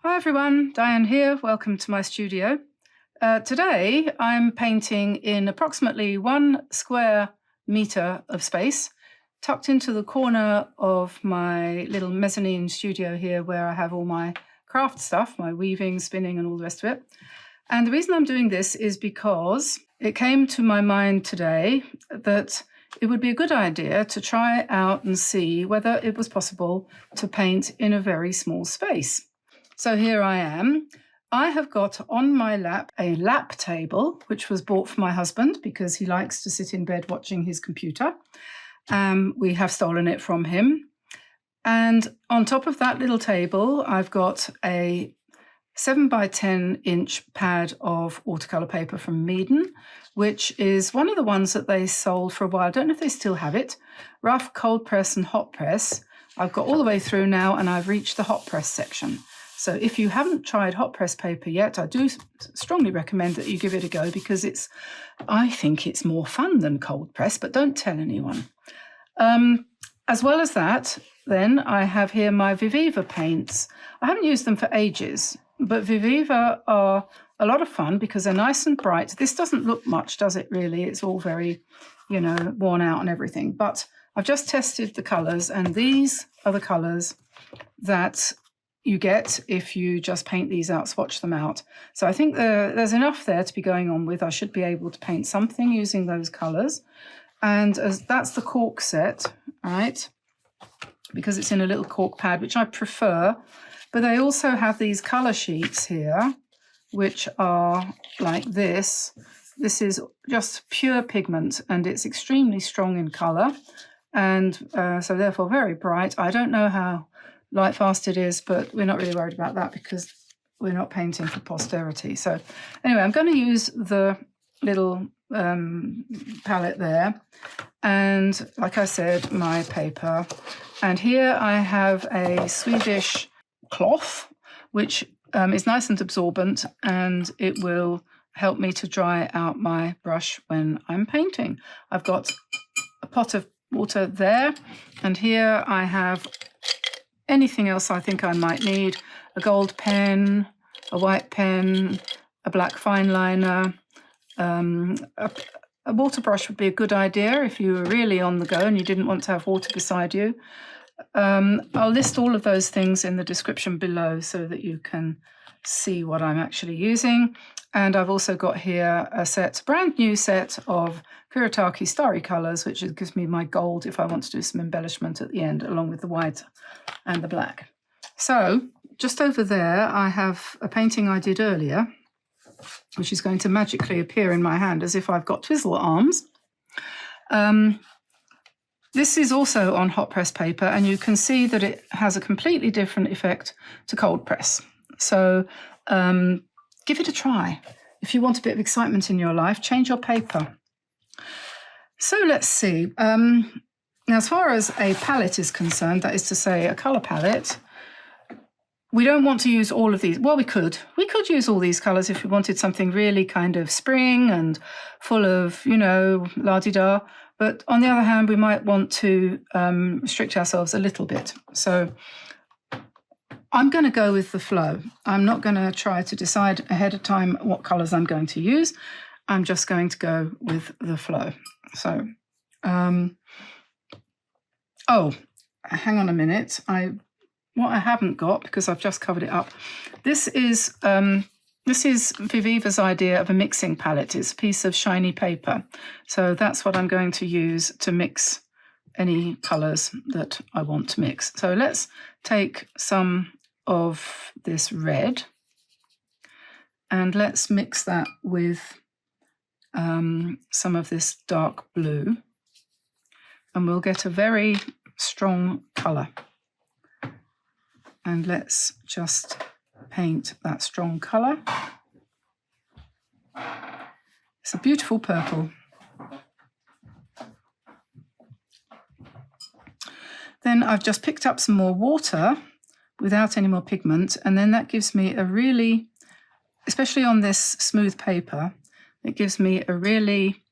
Hi everyone, Diane here. Welcome to my studio. Today I'm painting in approximately 1 square meter of space, tucked into the corner of my little mezzanine studio here where I have all my craft stuff, my weaving, spinning and all the rest of it. And the reason I'm doing this is because it came to my mind today that it would be a good idea to try out and see whether it was possible to paint in a very small space. So here I am. I have got on my lap a lap table, which was bought for my husband because he likes to sit in bed watching his computer. We have stolen it from him. And on top of that little table, I've got a 7 by 10 inch pad of watercolor paper from Meaden, which is one of the ones that they sold for a while. I don't know if they still have it. Rough, cold press and hot press. I've got all the way through now and I've reached the hot press section. So if you haven't tried hot press paper yet, I do strongly recommend that you give it a go because I think it's more fun than cold press, but don't tell anyone. As well as that, then I have here my Viviva paints. I haven't used them for ages, but Viviva are a lot of fun because they're nice and bright. This doesn't look much, does it really? It's all very, worn out and everything. But I've just tested the colours, and these are the colours that you get if you just paint these out, swatch them out. So I think there's enough there to be going on with. I should be able to paint something using those colours. And that's the cork set, right? Because it's in a little cork pad, which I prefer. But they also have these colour sheets here, which are like this. This is just pure pigment, and it's extremely strong in colour. And so therefore very bright. I don't know how light fast it is, but we're not really worried about that because we're not painting for posterity. So anyway, I'm going to use the little palette there, and like I said, my paper. And here I have a Swedish cloth, which is nice and absorbent, and it will help me to dry out my brush when I'm painting. I've got a pot of water there, and here I have anything else I think I might need: a gold pen, a white pen, a black fine liner. A water brush would be a good idea if you were really on the go and you didn't want to have water beside you. I'll list all of those things in the description below so that you can see what I'm actually using. And I've also got here a brand new set of Kuretake Starry colours, which gives me my gold if I want to do some embellishment at the end, along with the white and the black. So just over there, I have a painting I did earlier, which is going to magically appear in my hand as if I've got twizzle arms. This is also on hot press paper, and you can see that it has a completely different effect to cold press. So give it a try. If you want a bit of excitement in your life, change your paper. So let's see. Now, as far as a palette is concerned, that is to say a colour palette, we don't want to use all of these. Well, we could. We could use all these colours if we wanted something really kind of spring and full of, la-di-da. But on the other hand, we might want to restrict ourselves a little bit. So I'm going to go with the flow. I'm not going to try to decide ahead of time what colours I'm going to use. I'm just going to go with the flow. So, hang on a minute. What I haven't got, because I've just covered it up, this is Viviva's idea of a mixing palette. It's a piece of shiny paper. So that's what I'm going to use to mix any colours that I want to mix. So let's take some of this red and let's mix that with some of this dark blue, and we'll get a very strong colour. And let's just paint that strong colour. It's a beautiful purple. Then I've just picked up some more water without any more pigment, and then that gives me a really, especially on this smooth paper, it gives me a really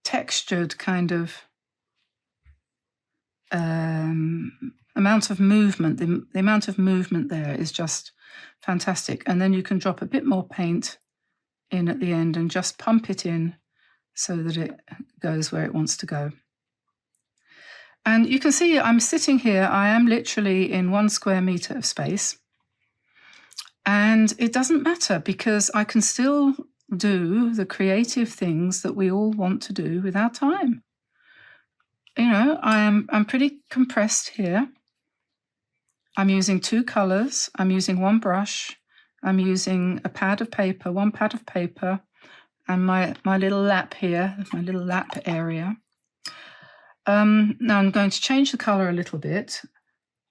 textured kind of amount of movement, the amount of movement there is just fantastic. And then you can drop a bit more paint in at the end and just pump it in so that it goes where it wants to go. And you can see I'm sitting here, I am literally in 1 square meter of space. And it doesn't matter because I can still do the creative things that we all want to do with our time. You know, I'm pretty compressed here. I'm using 2 colors. I'm using 1 brush. I'm using a pad of paper, 1 pad of paper, and my little lap here, my little lap area. Now I'm going to change the color a little bit.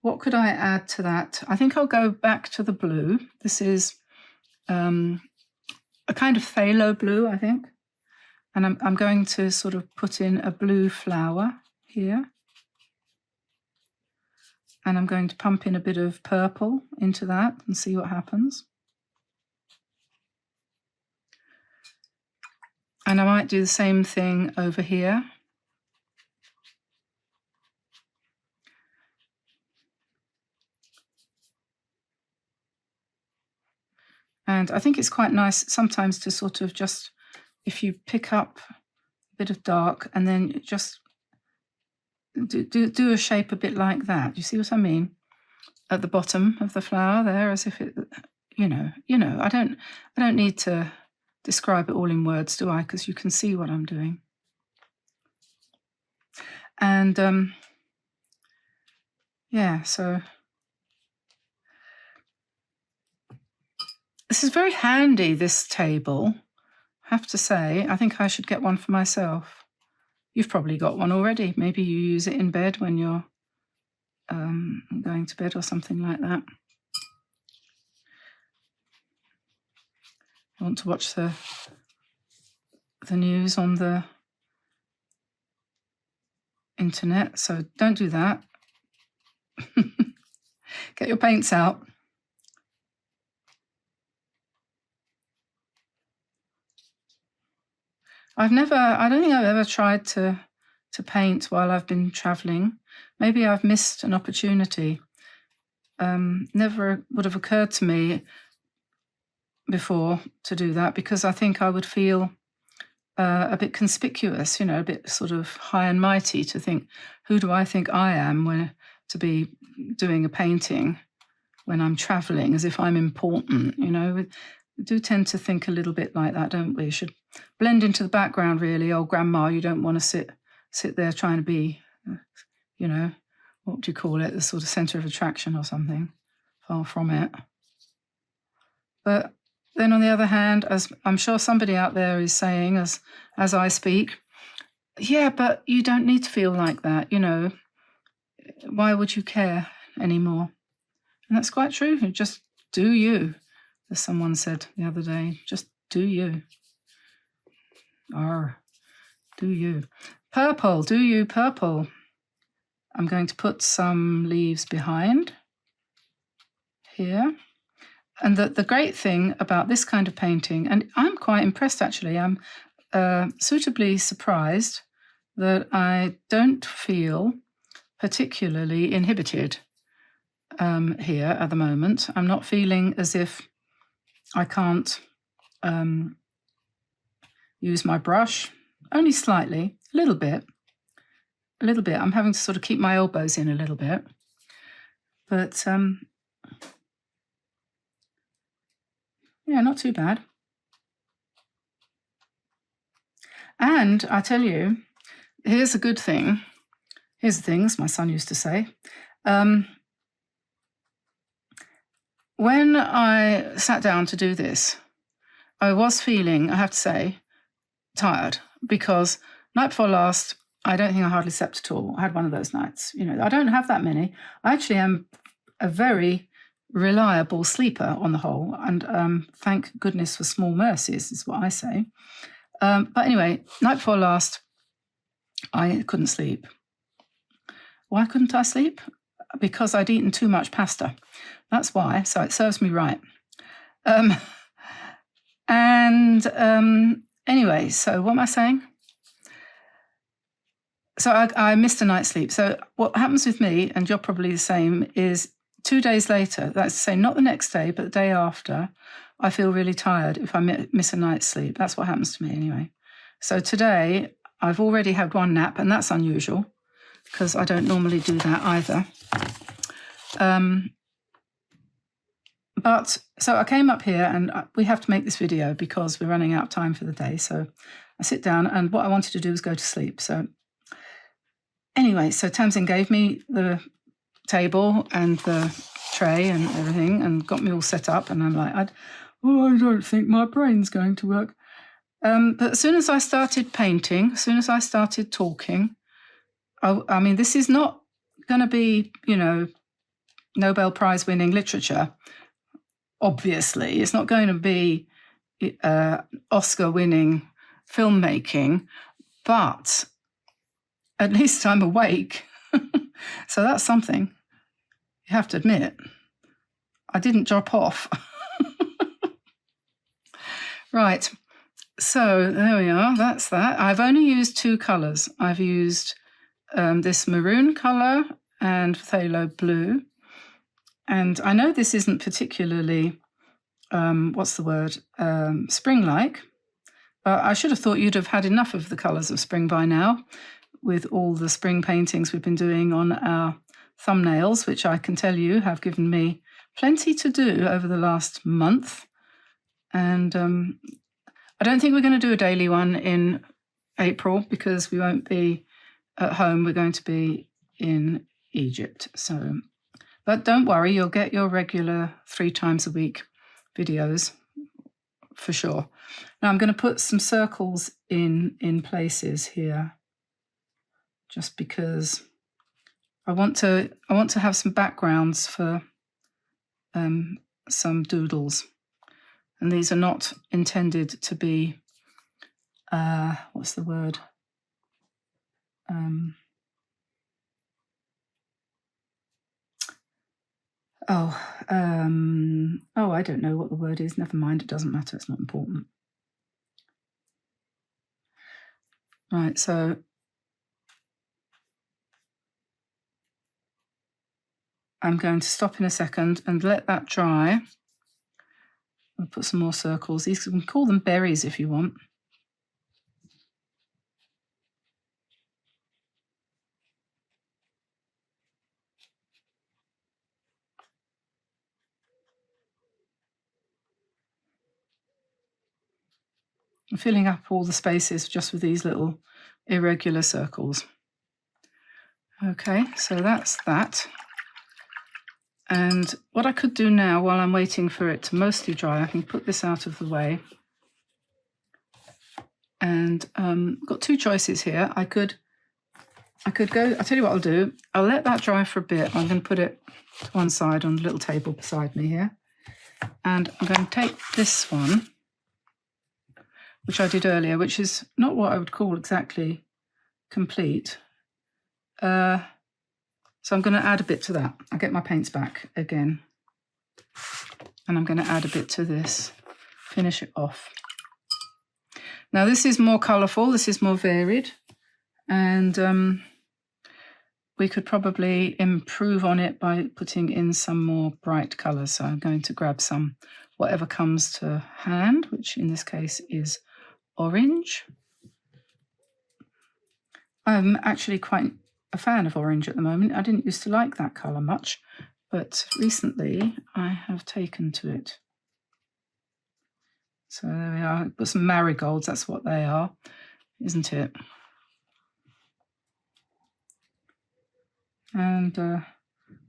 What could I add to that? I think I'll go back to the blue. This is a kind of phthalo blue, I think. And I'm going to sort of put in a blue flower here. And I'm going to pump in a bit of purple into that and see what happens. And I might do the same thing over here. And I think it's quite nice sometimes to sort of just, if you pick up a bit of dark and then just do a shape a bit like that. You see what I mean? At the bottom of the flower there, as if it, you know, I don't need to describe it all in words, do I? Because you can see what I'm doing. And yeah, so this is very handy, this table, I have to say. I think I should get one for myself. You've probably got one already. Maybe you use it in bed when you're going to bed or something like that. I want to watch the news on the internet, so don't do that. Get your paints out. I don't think I've ever tried to paint while I've been traveling. Maybe I've missed an opportunity. Never would have occurred to me before to do that because I think I would feel a bit conspicuous, you know, a bit sort of high and mighty to think, who do I think I am to be doing a painting when I'm traveling, as if I'm important, you know. We do tend to think a little bit like that, don't we? Should blend into the background, really. Old grandma, you don't want to sit there trying to be, you know, what do you call it, the sort of centre of attraction or something. Far from it. But then on the other hand, as I'm sure somebody out there is saying as I speak, yeah, but you don't need to feel like that, you know. Why would you care anymore? And that's quite true. Just do you. As someone said the other day, just do you. Do you. Purple, do you, purple. I'm going to put some leaves behind here. And the great thing about this kind of painting, and I'm quite impressed actually, I'm suitably surprised that I don't feel particularly inhibited here at the moment. I'm not feeling as if I can't use my brush, only slightly, a little bit. I'm having to sort of keep my elbows in a little bit. But yeah, not too bad. And I tell you, here's a good thing. Here's the things my son used to say. When I sat down to do this, I was feeling, I have to say, tired because night before last, I don't think I hardly slept at all. I had one of those nights. You know, I don't have that many. I actually am a very reliable sleeper on the whole, and thank goodness for small mercies is what I say. But anyway, night before last, I couldn't sleep. Why couldn't I sleep? Because I'd eaten too much pasta. That's why, so it serves me right. Anyway, so what am I saying? So I missed a night's sleep. So what happens with me, and you're probably the same, is 2 days later, that's to say not the next day, but the day after, I feel really tired if I miss a night's sleep. That's what happens to me anyway. So today, I've already had one nap, and that's unusual because I don't normally do that either. But so I came up here, and we have to make this video because we're running out of time for the day. So I sit down, and what I wanted to do was go to sleep. So anyway, so Tamsin gave me the table and the tray and everything and got me all set up. And I'm like, I don't think my brain's going to work. But as soon as I started painting, as soon as I started talking, I mean, this is not going to be, you know, Nobel Prize winning literature. Obviously, it's not going to be Oscar winning filmmaking, but at least I'm awake. So that's something. You have to admit, I didn't drop off. Right, so there we are, that's that. I've only used 2 colours. I've used this maroon colour and phthalo blue. And I know this isn't particularly, spring-like, but I should have thought you'd have had enough of the colours of spring by now with all the spring paintings we've been doing on our thumbnails, which I can tell you have given me plenty to do over the last month. And I don't think we're going to do a daily one in April because we won't be at home. We're going to be in Egypt. So, but don't worry, you'll get your regular 3 times a week videos for sure. Now I'm going to put some circles in places here, just because I want to have some backgrounds for some doodles, and these are not intended to be what's the word? I don't know what the word is. Never mind, it doesn't matter. It's not important. Right, so I'm going to stop in a second and let that dry. I'll put some more circles. These, you can call them berries if you want. I'm filling up all the spaces just with these little irregular circles. Okay, so that's that. And what I could do now, while I'm waiting for it to mostly dry, I can put this out of the way. And I've got 2 choices here. I could go, I'll tell you what I'll do. I'll let that dry for a bit. I'm going to put it to one side on the little table beside me here. And I'm going to take this one, which I did earlier, which is not what I would call exactly complete. So I'm going to add a bit to that. I'll get my paints back again. And I'm going to add a bit to this, finish it off. Now this is more colourful, this is more varied, and we could probably improve on it by putting in some more bright colours. So I'm going to grab some, whatever comes to hand, which in this case is orange. I'm actually quite a fan of orange at the moment. I didn't used to like that colour much, but recently I have taken to it. So there we are. Put some marigolds, that's what they are, isn't it? And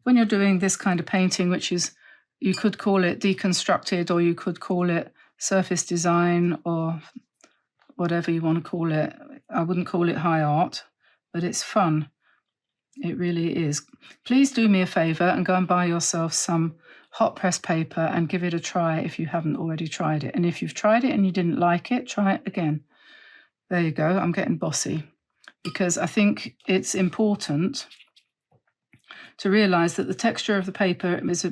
when you're doing this kind of painting, which is, you could call it deconstructed, or you could call it surface design, or whatever you want to call it. I wouldn't call it high art, but it's fun. It really is. Please do me a favour and go and buy yourself some hot press paper and give it a try if you haven't already tried it. And if you've tried it and you didn't like it, try it again. There you go. I'm getting bossy, because I think it's important to realise that the texture of the paper is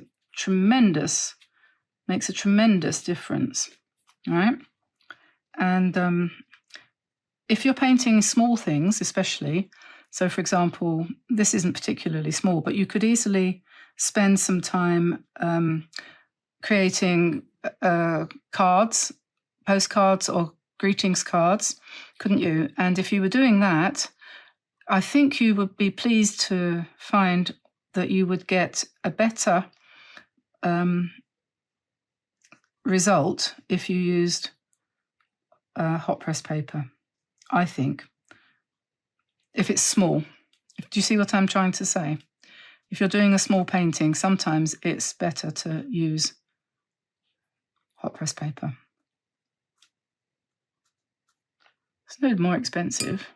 makes a tremendous difference, right? And if you're painting small things, especially, So, for example, this isn't particularly small, but you could easily spend some time creating cards, postcards or greetings cards, couldn't you? And if you were doing that, I think you would be pleased to find that you would get a better result if you used hot press paper, I think. If it's small. Do you see what I'm trying to say? If you're doing a small painting, sometimes it's better to use hot press paper. It's no more expensive.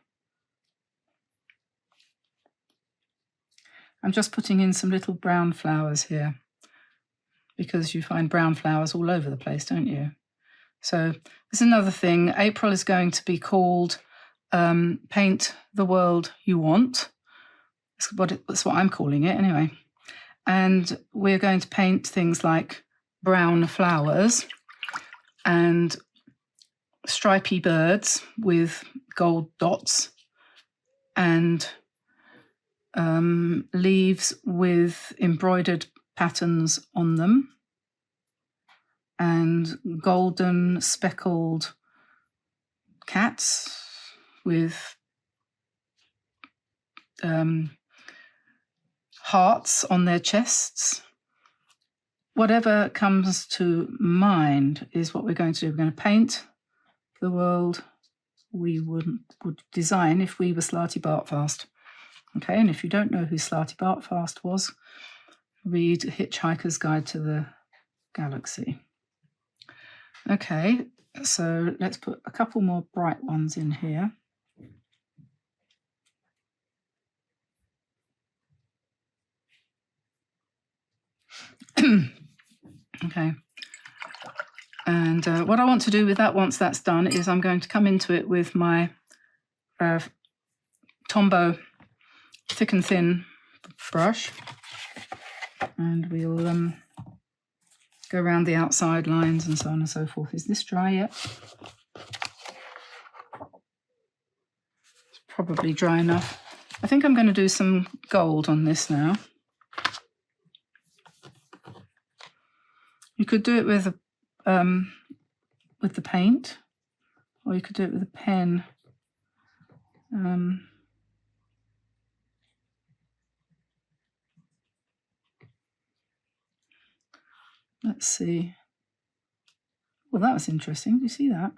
I'm just putting in some little brown flowers here because you find brown flowers all over the place, don't you? So there's another thing. April is going to be called Paint the World You Want. That's what I'm calling it anyway. And we're going to paint things like brown flowers and stripy birds with gold dots and leaves with embroidered patterns on them and golden speckled cats with hearts on their chests. Whatever comes to mind is what we're going to do. We're going to paint the world we would design if we were Slarty Bartfast. Okay, and if you don't know who Slarty Bartfast was, read Hitchhiker's Guide to the Galaxy. Okay, so let's put a couple more bright ones in here. Okay, and what I want to do with that once that's done is I'm going to come into it with my Tombow thick and thin brush, and we'll go around the outside lines and so on and so forth. Is this dry yet? It's probably dry enough. I think I'm going to do some gold on this now. You could do it with the paint, or you could do it with a pen. Let's see. Well, that was interesting. Do you see that?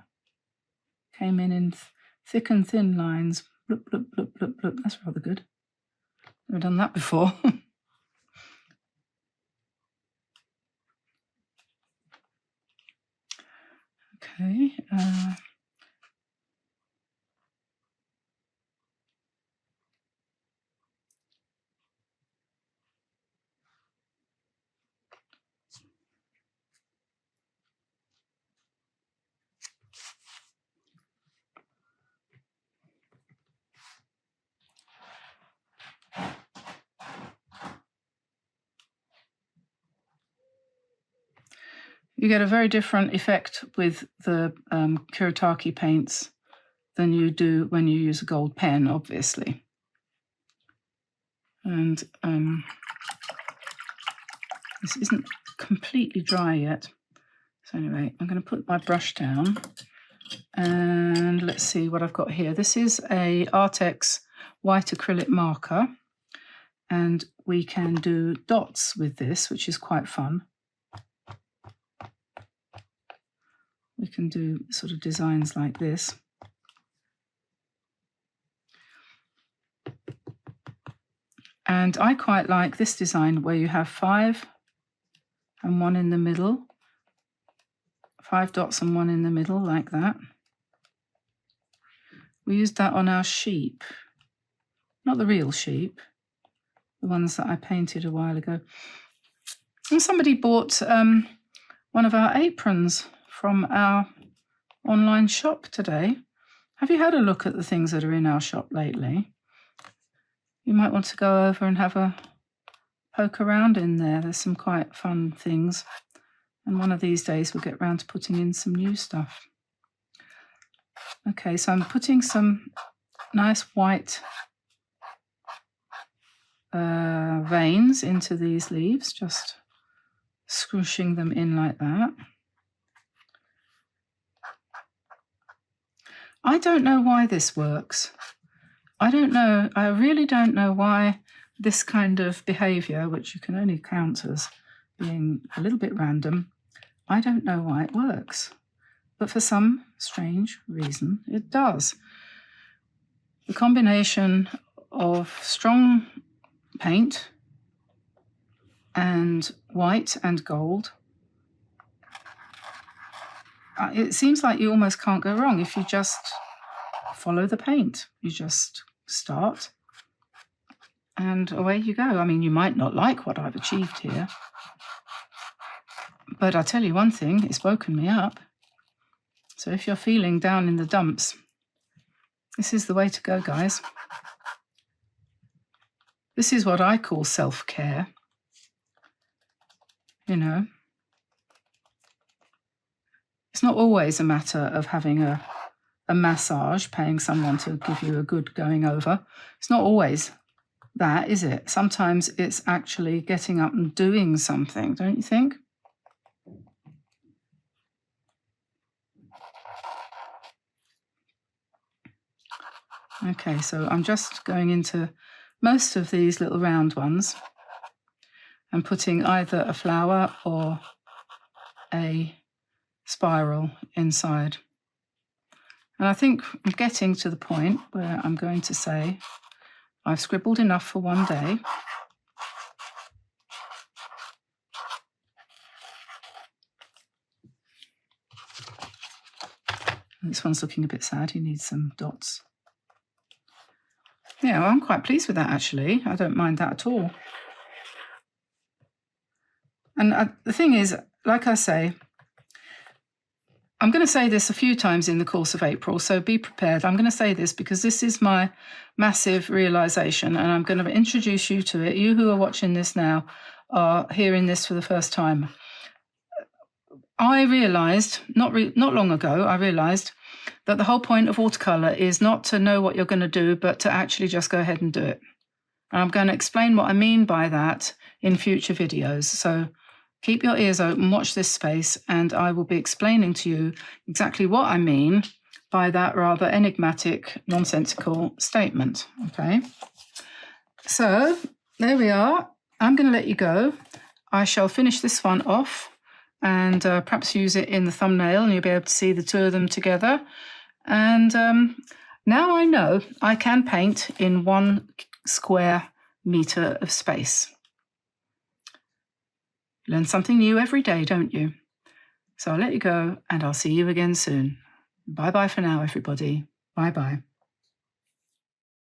Came in thick and thin lines. Bloop, bloop, bloop, bloop, bloop. That's rather good. Never done that before. Okay. You get a very different effect with the Kuretake paints than you do when you use a gold pen, obviously. And this isn't completely dry yet. So anyway, I'm going to put my brush down and let's see what I've got here. This is a Artex white acrylic marker, and we can do dots with this, which is quite fun. We can do sort of designs like this. And I quite like this design where you have 5 and 1 in the middle, 5 dots and 1 in the middle, like that. We used that on our sheep, not the real sheep, the ones that I painted a while ago. And somebody bought one of our aprons from our online shop today. Have you had a look at the things that are in our shop lately? You might want to go over and have a poke around in there. There's some quite fun things. And one of these days we'll get round to putting in some new stuff. Okay, so I'm putting some nice white veins into these leaves, just squishing them in like that. I don't know why this works. I don't know. I really don't know why this kind of behavior, which you can only count as being a little bit random, I don't know why it works. But for some strange reason, it does. The combination of strong paint and white and gold, it seems like you almost can't go wrong if you just follow the paint. You just start and away you go. I mean, you might not like what I've achieved here, but I'll tell you one thing, it's woken me up. So if you're feeling down in the dumps, this is the way to go, guys. This is what I call self-care. You know, it's not always a matter of having a massage, paying someone to give you a good going over. It's not always that, is it? Sometimes it's actually getting up and doing something, don't you think? Okay, so I'm just going into most of these little round ones and putting either a flower or a spiral inside. And I think I'm getting to the point where I'm going to say, I've scribbled enough for one day. This one's looking a bit sad, he needs some dots. Yeah, well, I'm quite pleased with that, actually. I don't mind that at all. And the thing is, like I say, I'm going to say this a few times in the course of April, so be prepared. I'm going to say this because this is my massive realization, and I'm going to introduce you to it. You who are watching this now are hearing this for the first time. I realized, not long ago, I realized that the whole point of watercolor is not to know what you're going to do, but to actually just go ahead and do it. And I'm going to explain what I mean by that in future videos. So keep your ears open, watch this space, and I will be explaining to you exactly what I mean by that rather enigmatic, nonsensical statement, okay? So there we are. I'm going to let you go. I shall finish this one off and perhaps use it in the thumbnail, and you'll be able to see the two of them together. And now I know I can paint in 1 square meter of space. Learn something new every day, don't you? So I'll let you go, and I'll see you again soon. Bye-bye for now, everybody. Bye-bye.